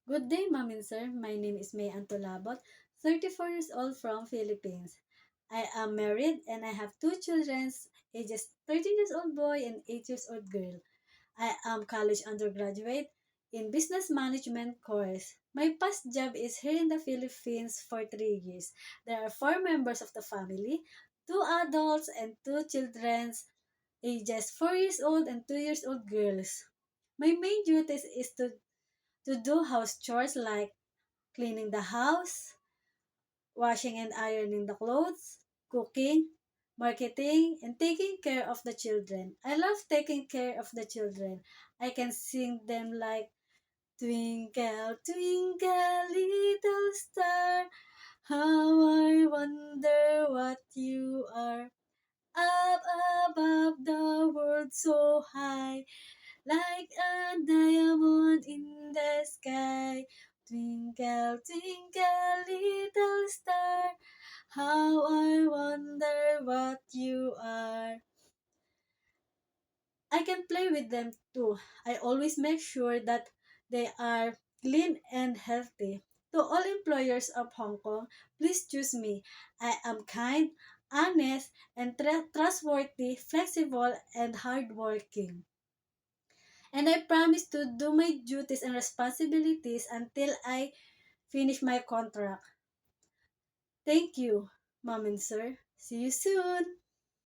Good day, ma'am and sir. My name is May Antolabot, 34 years old from Philippines. I am married and I have two children, ages 13 years old boy and 8 years old girl. I am college undergraduate in business management course. My past job is here in the Philippines for 3 years. There are four members of the family, two adults and two children, ages 4 years old and 2 years old girls. My main duties is to do house chores like cleaning the house, washing and ironing the clothes, cooking, marketing, and taking care of the children. I love taking care of the children. I can sing them like Twinkle, twinkle, little star, how I wonder what you are. Up above the world so high, like a diamond in the sky. Twinkle, twinkle, little star, how I wonder what you are. I can play with them too. I always make sure that they are clean and healthy. To all employers of Hong Kong, please choose me. I am kind, honest, and trustworthy, flexible, and hardworking. And I promise to do my duties and responsibilities until I finish my contract. Thank you, Mom and Sir. See you soon.